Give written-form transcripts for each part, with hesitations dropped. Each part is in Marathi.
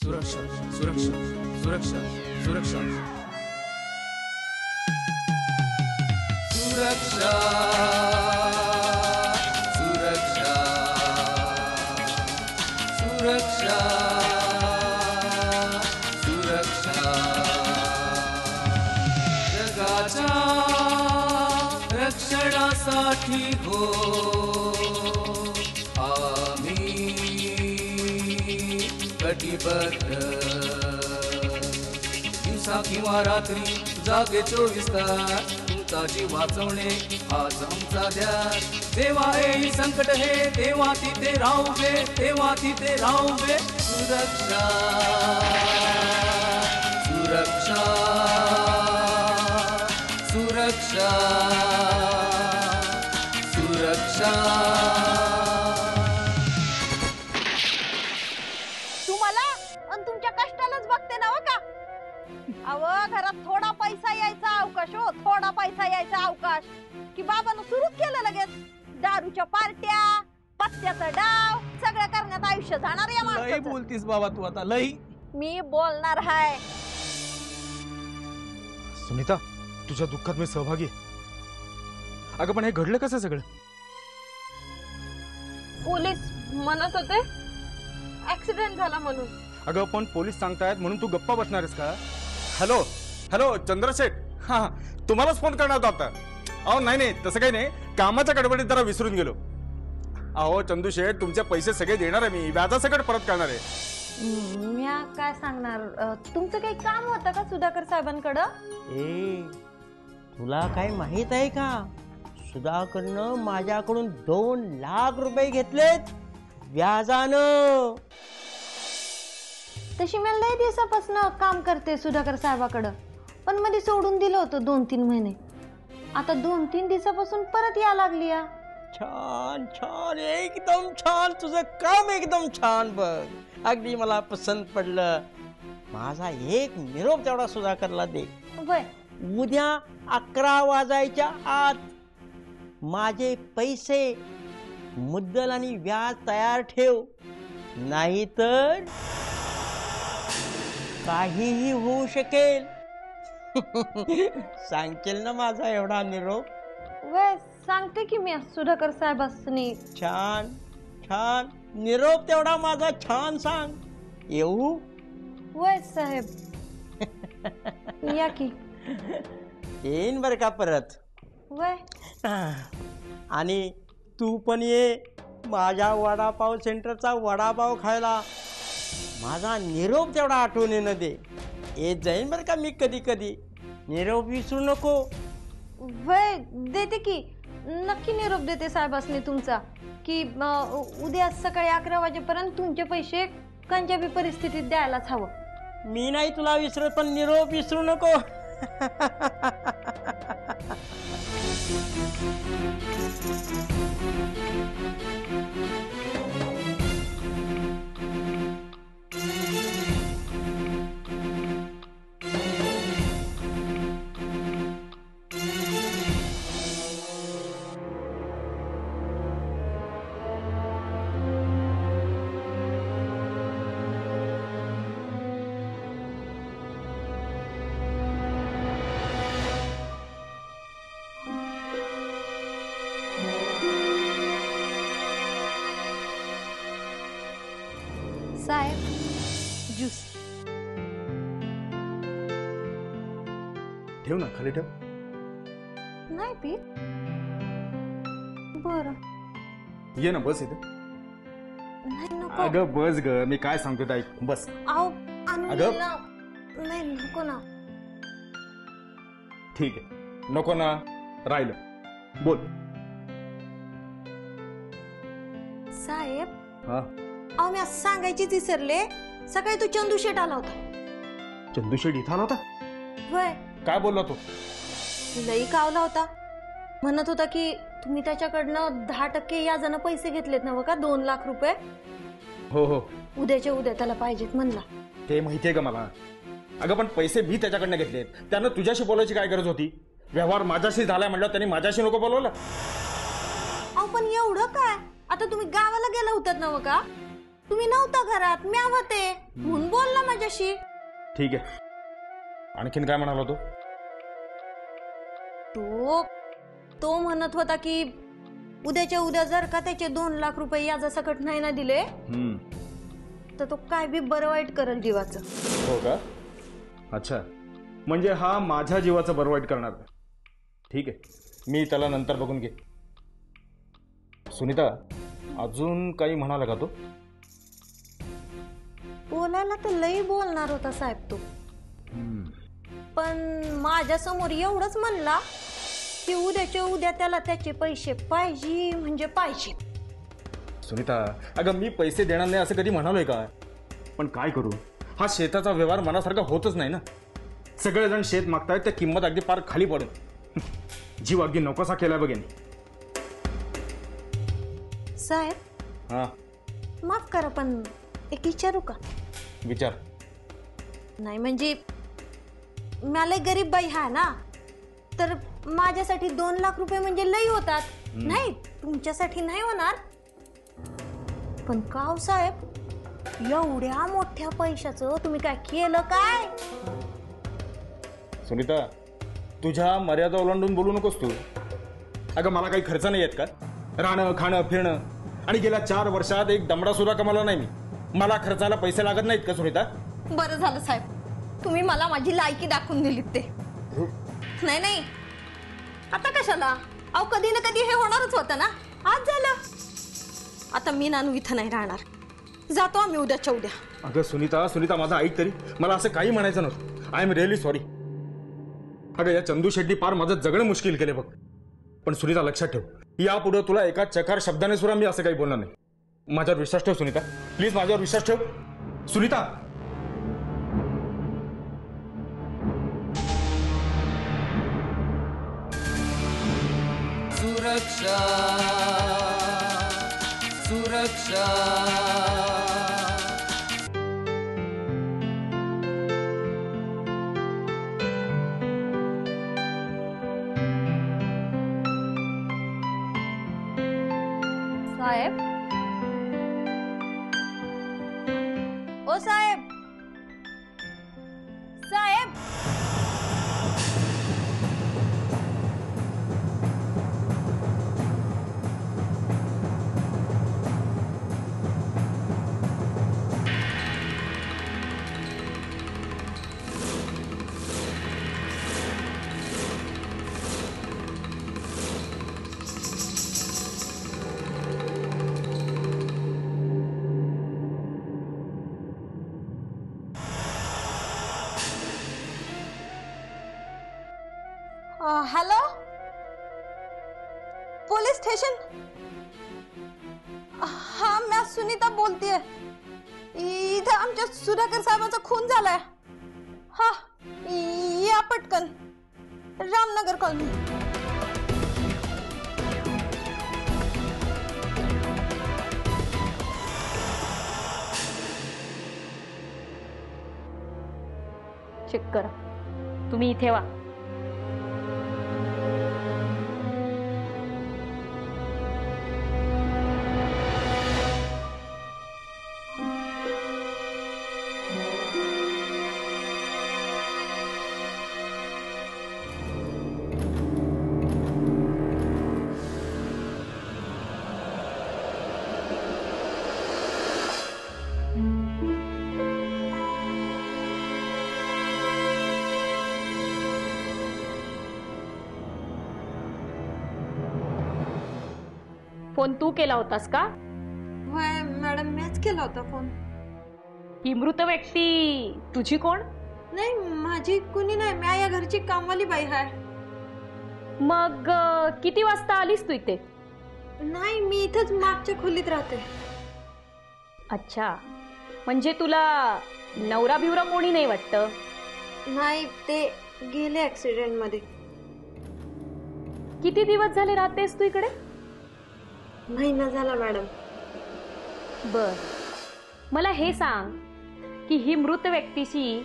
सुरक्षा सुरक्षा सुरक्षा सुरक्षा सुरक्षा सुरक्षा सुरक्षा सुरक्षा जगाच्या रक्षणासाठी हो आम्ही कटिबद्ध दिवसा किंवा रात्री जागे 24 तास तुमचा जीव वाचवणे हाच आमचा ध्यास तेव्हा येई संकट हे तेव्हा तिथे राहू दे तेव्हा तिथे राहू दे सुरक्षा सुरक्षा सुरक्षा सुरक्षा तुमच्या कष्टालाच बघते ना का अव घरात थोडा पैसा यायचा अवकाश हो थोडा पैसा यायचा अवकाश की बाबानं सुरू केलं लगेच दारूच्या पार्ट्या पत्त्याचा डाव सगळं करण्यात आयुष्य जाणार या माणसाचं लई बोलतीस बाबा तू आता लई मी बोलणार आहे सुनीता तुझ्या दुःखात मी सहभागी आहे अगं पण हे घडलं कसं सगळं पोलीस म्हणत होते ऍक्सिडेंट झाला म्हणून अगं पण पोलीस सांगतायत म्हणून तू गप्पा बसणार आहेस का हॅलो हॅलो चंद्रशेठ हा तुम्हालाच फोन करणार होता आता अहो नाही तसं काही नाही कामाच्या गडबडीत जरा विसरून गेलो अहो चंदूशेठ तुमचे पैसे सगळे देणार आहे मी व्याजासकट परत करणार आहे मी काय सांगणार तुमचं काही काम होतं का सुधाकर साहेबांकडं ए तुला काय माहित आहे का सुधाकरनं माझ्याकडून 2 लाख रुपये घेतलेत व्याजानं तशी मी लय दिवसापासून काम करते सुधाकर साहेबाकडं पण मध्ये सोडून दिलं होतं 2-3 महिने आता 2-3 दिवसापासून परत या लागली या छान छान एकदम छान तुझं काम एकदम छान बघ अगदी मला पसंत पडलं माझा एक निरोप तेवढा सुधाकरला दे वय उद्या 11 वाजायच्या आत माझे पैसे मुद्दल आणि व्याज तयार ठेव नाहीतर काहीही होऊ शकेल सांगशील ना माझा एवढा निरोप वय सांगते की मी सुधाकर साहेबांनी छान छान निरोप तेवढा माझा छान सांग येऊ वय साहेब या की येईन बर का परत वय आणि तू पण ये माझ्या वडापाव सेंटरचा वडापाव खायला माझा निरोप तेवढा आठवण येणं दे येत जाईन बरं का मी कधी कधी निरोप विसरू नको वय देते की नक्की निरोप देते साहेबांनी तुमचा की उद्या सकाळी 11 वाजेपर्यंत तुमचे पैसे कोणत्या बी परिस्थितीत द्यायलाच हवं मी नाही तुला विसरत पण निरोप विसरू नको साहेब ज्यूस ठेव ना खाली ठेव नाही पीत बरं ये ना बस इथे नाही नको अगं बस ग मी काय सांगतो ते ऐक बस आओ आणून अगं. दे ना. नाही नको ना ठीक आहे नको ना राहिलं बोल साहेब हा अहो मी असं सांगायचीच विसरले सकाळी तो चंदू शेट आला होता चंदूशेठ इथं आला होता वय काय बोलला तो लई कावला होता म्हणत होता की तुम्ही त्याच्याकडनं 10% याजानं पैसे घेतलेत ना का 2 लाख रुपये हो हो उद्याच्या उद्या त्याला पाहिजेत म्हणला ते माहितीये का मला अगं पण पैसे मी त्याच्याकडनं घेतलेत त्यानं तुझ्याशी बोलायची काय गरज होती व्यवहार माझ्याशी झालाय म्हणलं त्यांनी माझ्याशी नको बोलवलं अहो पण एवढं काय आता तुम्ही गावाला गेला होतात ना का तुम्ही नव्हता घरात मी होते म्हणून बोलला माझ्याशी. ठीक आहे, आणखीन काय म्हणाला तो? तो म्हणत होता की उद्याच्या उद्या जर का त्याचे 2 लाख रुपये याजासकट नाही ना दिले तर तो काय बी बरं वाईट करल जीवाचं. हो का? अच्छा, म्हणजे हा माझ्या जीवाचं बरं वाईट करणार. ठीक आहे, मी त्याला नंतर बघून घे. सुनीता, अजून काही म्हणाला का तो? बोलायला तर लई बोलणार होता साहेब तो, पण माझ्या समोर एवढंच म्हणला की उद्याच्या उद्या त्याला त्याचे पैसे पाहिजे म्हणजे पाहिजे. सुनीता, अगं मी पैसे देणार नाही असं कधी म्हणालोय का? पण काय करू, हा शेताचा व्यवहार मनासारखा होतच नाही ना. सगळेजण शेत मागतायत, त्या किंमत अगदी पार खाली पडून जीव अगदी नकोसा केला बघेन. साहेब, हा, माफ करा पण एक विचारू का? विचार. नाही म्हणजे मला गरीब बाई हा ना, तर माझ्यासाठी 2 लाख रुपये म्हणजे लई होतात. नाही, तुमच्यासाठी नाही होणार. पण काव साहेब, एवढ्या मोठ्या पैशाचं तुम्ही काय केलं काय? सुनीता, तुझ्या मर्यादा ओलांडून बोलू नकोस तू. अगं मला काही खर्च नाही येत का? राहणं खाणं फिरणं, आणि गेल्या 4 वर्षात एक दमडा सुद्धा कमावला नाही मी. मला खर्चाला पैसे लागत नाहीत का सुनीता? बरं झालं साहेब, तुम्ही मला माझी लायकी दाखवून दिलीत ते. नाही नाही, आता कशाला? अहो कधी ना कधी हे होणारच होतं ना. आज झालं. आता मी नानू इथं नाही राहणार, जातो आम्ही उद्याच्या उद्या. अगं सुनीता, माझं ऐक तरी. मला असं काही म्हणायचं नव्हतं. I am really sorry. अगं या चंदू शेट्टी पार माझं जगणं मुश्किल केले बघ. पण सुनीता, लक्षात ठेव, यापुढे तुला एका चकार शब्दाने सुद्धा मी असं काही बोलणार नाही. माझ्यावर विश्वास ठेव सुनीता, प्लीज माझ्यावर विश्वास ठेव सुनीता. सुरक्षा सुरक्षा साहेब, ओ साहेब, साहेब, हॅलो, पोलीस स्टेशन. हा, मैं सुनीता बोलतीये. इथे आमच्या सुधाकर साहेबांचा खून झालाय. हा, या पटकन, रामनगर कॉलनी. चेक करा, तुम्ही इथे वा. फोन तू केला होतास का? मॅडम, मीच केला होता फोन. ही मृत व्यक्ती तुझी कोण? नाही, माझी कुणी नाही. मी या घरची कामवाली बाई आहे. मग किती वाजता आलीस तू इथे? नाही, मी इथंच मागच्या खोलीत राहते. अच्छा, म्हणजे तुला नवरा बिवरा कोणी नाही वाटतं? नाही, ते गेले ऍक्सिडेंट मध्ये. किती दिवस झाले राहतेस तू इकडे? महिना झाला मॅडम. बर, मला हे सांग की ही मृत व्यक्तीशी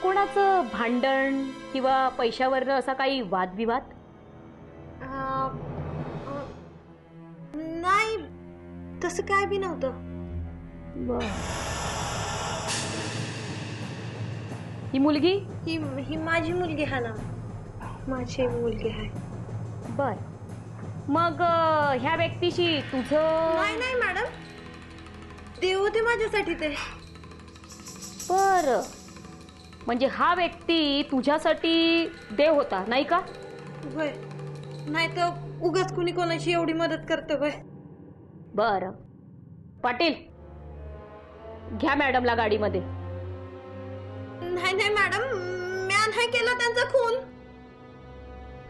कोणाचं भांडण किंवा पैशावर असा काही वादविवाद? नाही, तसं काय बी नव्हतं. बर, ही मुलगी? ही ही माझी मुलगी आहे ना, माझी मुलगी आहे. बर. मग ह्या व्यक्तीशी तुझं? नाही नाही मॅडम, देव होते माझ्यासाठी ते. बर, म्हणजे हा व्यक्ती तुझ्यासाठी देव होता नाही का? होय, नाही तर उगाच कुणी कोणाची एवढी मदत करतं होय. बर. पाटील, घ्या मॅडमला गाडीमध्ये. नाही नाही मॅडम, म्या नाही केला त्यांचा खून.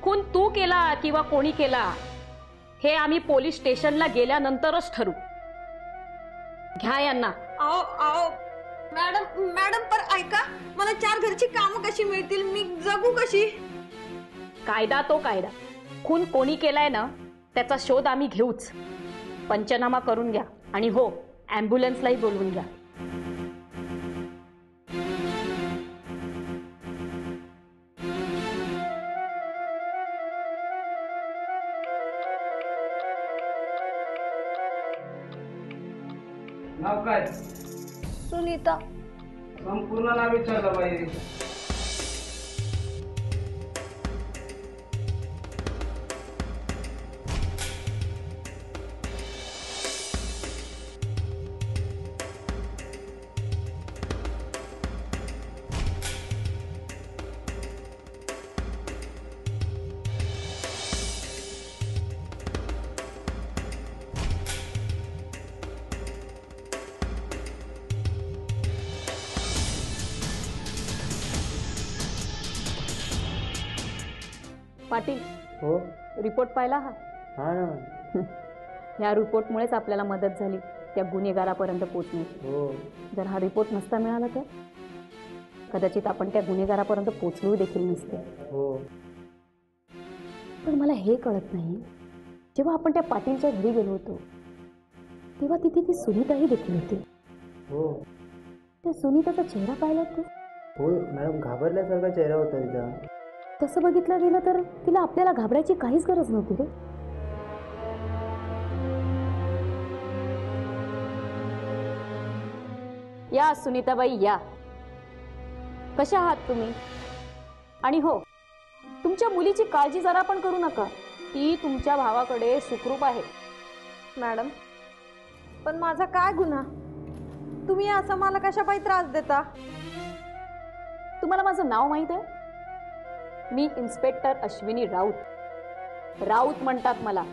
खून तू केला किंवा कोणी केला हे आम्ही पोलीस स्टेशनला गेल्यानंतरच ठरवू. घ्या यांना. आओ आओ मॅडम मॅडम, पर ऐका, मला 4 घरची कामं कशी मिळतील, मी जगू कशी? कायदा तो कायदा. खून कोणी केलाय ना त्याचा शोध आम्ही घेऊच. पंचनामा करून घ्या आणि हो, ॲम्ब्युलन्सलाही बोलवून घ्या. नाव काय? सुनीता. संपूर्ण नाव विचारलं बाई. पाटील, हो. रिपोर्ट पाहिला हा? हा ना. ह्या रिपोर्टमुळेच आपल्याला मदत झाली त्या गुन्हेगारापर्यंत पोहोचण्याची. हो. जर हा रिपोर्ट नसता मिळाला तर कदाचित आपण त्या गुन्हेगारापर्यंत पोहोचलो देखील नसते. हो. पण मला हे कळत नाही, जेव्हा आपण त्या पाटीलच्या घरी गेलो होतो तेव्हा तिथे ती सुनीताही देखील होती. हो. त्या सुनीताचा चेहरा पाहिला तू? हो मॅडम, घाबरल्यासारखा चेहरा होता तिचा. तसं बघितलं गेलं तर तिला आपल्याला घाबरायची काहीच गरज नव्हती रे. या सुनीताबाई या. कशा आहात तुम्ही? आणि हो, तुमच्या मुलीची काळजी जरा पण करू नका, ती तुमच्या भावाकडे सुखरूप आहे. मॅडम, पण माझा काय गुन्हा? तुम्ही असं मला कशापायी त्रास देता? तुम्हाला माझं नाव माहित आहे? मी इन्स्पेक्टर अश्विनी राऊत. राऊत म्हणतात मला.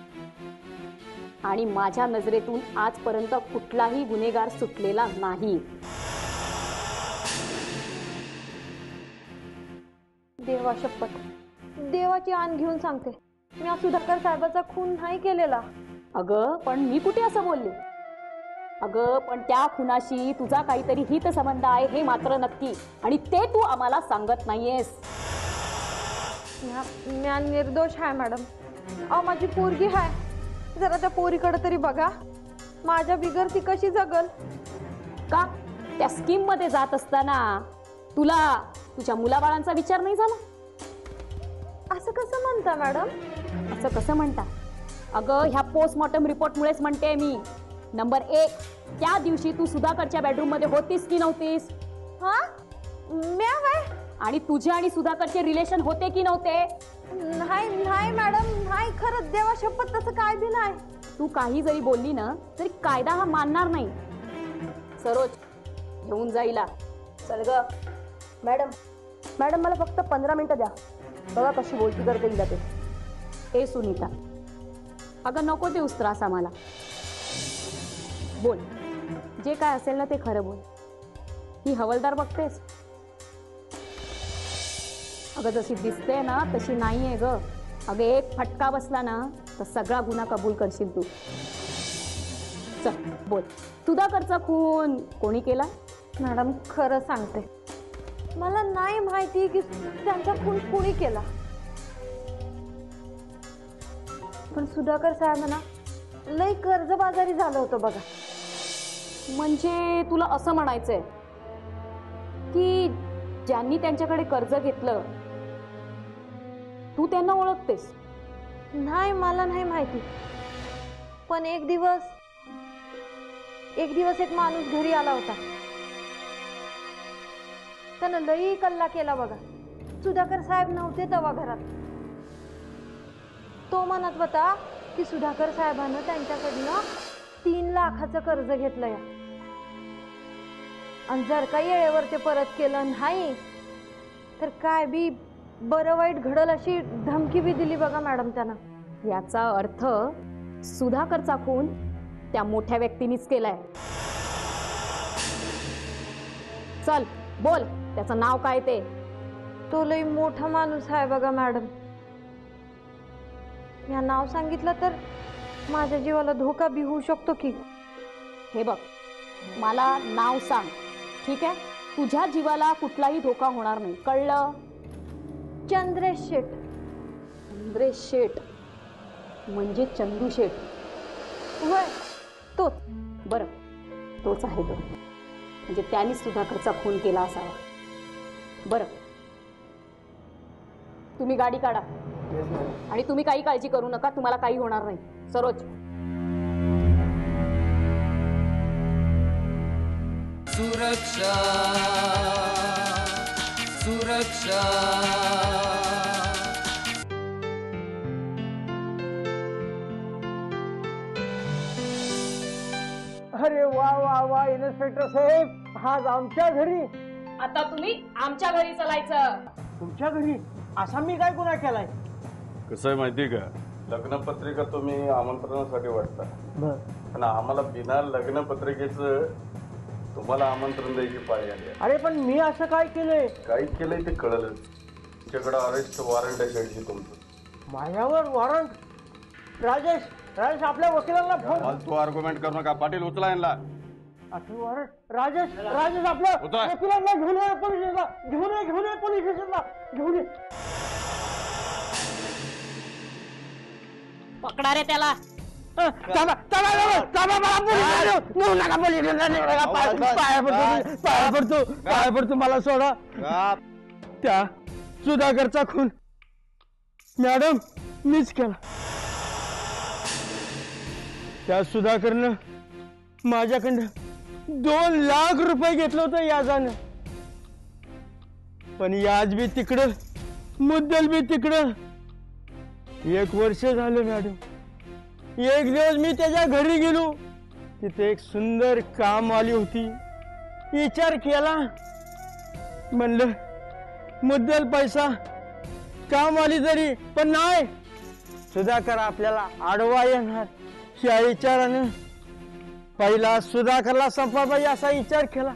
आणि माझ्या नजरेतून आजपर्यंत कुठलाही गुन्हेगार सुटलेला नाही. देवा शपथ, देवाची आण घेऊन सांगते, मी सुधाकर साहेबाचा खून नाही केलेला. अगं पण मी कुठे असं बोलले? अगं पण त्या खुनाशी तुझा काहीतरी हितसंबंध आहे हे मात्र नक्की, आणि ते तू आम्हाला सांगत नाहीयेस. म्या निर्दोष आहे मॅडम. अहो माझी पोरगी आहे, जरा त्या पोरीकडे तरी बघा. माझ्या बिगर ती कशी जगल? का त्या स्कीम मध्ये जात असताना तुला तुझ्या मुलाबाळांचा विचार नाही झाला? असं कसं म्हणता मॅडम? असं कसं म्हणता? अगं ह्या पोस्टमॉर्टम रिपोर्टमुळेच म्हणते मी. नंबर 1, त्या दिवशी तू सुधाकरच्या बेडरूम मध्ये होतीस की नव्हतीस? हा, म्या वय? आणि तुझे आणि सुधाकरचे रिलेशन होते की नव्हते? नाही नाही मॅडम, नाही, खरंच देवा शपथ तसं काय बी नाही. तू काही जरी बोलली ना तरी कायदा हा मानणार नाही. सरोज, घेऊन जाईला. चल ग. मॅडम मॅडम मला फक्त 15 मिनिटं द्या, बघा कशी बोलती करते हिला ते. ए सुनीता, अगं नको देऊस त्रास आम्हाला. बोल, जे काय असेल ना ते खरं बोल. ही हवलदार बघतेस? अगं जशी दिसते ना तशी नाही आहे ग. अगं एक फटका बसला ना तर सगळा गुन्हा कबूल करशील तू. चल बोल, सुधाकरचा खून कोणी केला? मॅडम खरं सांगते, मला नाही माहिती की त्यांचा खून कोणी केला. पण सुधाकर साहेबांना लई कर्जबाजारी झालं होतं बघा. म्हणजे तुला असं म्हणायचंय की ज्यांनी त्यांच्याकडे कर्ज घेतलं तू त्यांना ओळखतेस? नाही, मला नाही माहिती. पण एक दिवस एक माणूस घरी आला होता. त्यानं लई कल्ला केला बघा. सुधाकर साहेब नव्हते तेव्हा घरात. तो म्हणत होता की सुधाकर साहेबांना त्यांच्याकडनं 3 लाखाचं कर्ज घेतलंय आणि जर का येळेवर ते परत केलं नाही तर काय बी बरं वाईट घडल अशी धमकी बी दिली बघा मॅडम त्यानं. याचा अर्थ सुधाकरचा खून त्या मोठ्या व्यक्तीनीच केलाय. चल बोल, त्याचं नाव काय ते? तो लई मोठा माणूस आहे बघा मॅडम. या नाव सांगितलं तर माझ्या जीवाला धोका बी होऊ शकतो की. हे बघ, मला नाव सांग, ठीक आहे? तुझ्या जीवाला कुठलाही धोका होणार नाही, कळलं? चंद्रेश शेठ. चंद्रेश शेठ म्हणजे चंदू शेठ? होय तोच. बरं, तोच आहे तो. म्हणजे त्यांनी सुधाकरचा खून केला असावा. बरं, तुम्ही गाडी काढा आणि तुम्ही काही काळजी करू नका, तुम्हाला काही होणार नाही. सरोज. सुरक्षा सुरक्षा. अरे वा वा वा इन्स्पेक्टर साहेब, आज आमच्या घरी. आता तुम्ही आमच्या घरी चलायचं. तुमच्या घरी? असा मी काय गुन्हा केलाय? कसं आहे माहितीये का, लग्नपत्रिका तुम्ही आमंत्रणासाठी वाटता, पण आम्हाला बिना लग्नपत्रिकेचं तुम्हाला आमंत्रण द्यायची पाळी आली. अरे पण मी असं काय केलंय? काय केलंय ते कळलं. तुमच्याकडे अरेस्ट वॉरंट आहे शेठजी तुमचं. माझ्यावर वॉरंट? राजेश, राजेश आपल्या वकिलांना फोन. तू आर्ग्युमेंट करू नका. पाटील उचला यांना. वॉरंट? राजेश, राजेश आपल्या वकिलांना घेऊन ये पोलीस स्टेशनला. घेऊन ये पोलीस स्टेशनला. घेऊन ये. पकडा रे त्याला. पाया पडतो मला सोडा. त्या सुधाकरचा खून मॅडम मीच केला. त्या सुधाकरनं माझ्याकडनं 2 लाख रुपये घेतलं होतं याजानं. पण याज बी तिकडं, मुद्दल बी तिकडं. 1 वर्ष झालं मॅडम. एक दिवस मी त्याच्या घरी गेलो, तिथे एक सुंदर काम आली होती. विचार केला, म्हणलं मुद्दल पैसा काम आली तरी, पण नाही, सुधाकर आपल्याला आडवा येणार या विचारानं पहिला सुधाकरला संपाबाई असा विचार केला.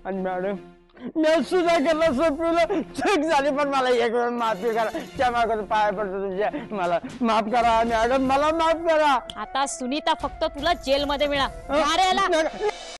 आणि मॅडम मी सुधाकरला संपवलं. चूक झाली, पण मला एक वेळ माफी करा. क्षमा करून पाया पडतो तुमच्या. मला माफ करा मॅडम, मला माफ करा. आता सुनीता फक्त तुला जेलमध्ये मिळा.